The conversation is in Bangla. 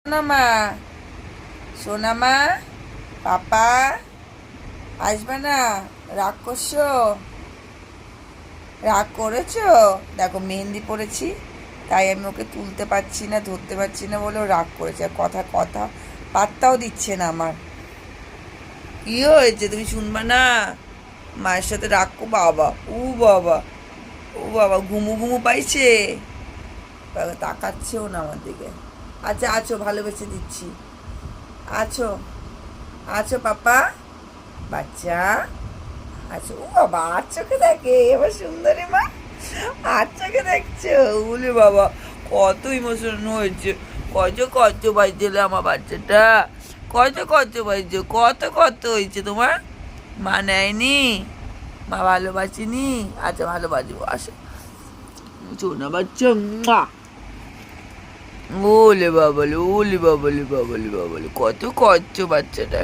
সোনামা, সোনামা, পাপা আসবে না? রাগ করছো? রাগ করেছো? দেখো মেহেন্দি পড়েছি, তাই আমি ওকে তুলতে পারছি না, ধরতে পারছি না বলে ও রাগ করেছে। আর কথা কথা পাত্তাও দিচ্ছে না আমার। কি হয়েছে, তুমি শুনবা না? মায়ের সাথে রাগ বাবা, ও বাবা, ও বাবা, ঘুমু ঘুমু পাইছে। বাবা তাকাচ্ছেও না আমার দিকে। আচ্ছা আছো, ভালোবেসে দিচ্ছি। আছো, আছো পাপা, বাচ্চা। আচ্ছা, ও বাবা, আর চোখে দেখে এবার সুন্দরী মা, আর চোখে দেখছো? বলে বাবা, কত ইমোশন হয়েছে। কত কত বাজছিল আমার বাচ্চাটা, কত কত বাজছে, কত কত হয়েছে তোমার। মা নেয়নি, মা ভালোবাসিনি। আচ্ছা ভালোবাসবো, আসো সোনা বাচ্চা। ওলে বাবালে, ওলে বাবালে, বাবালে বাবালে, কত কচ্ছ বাচ্চাটা।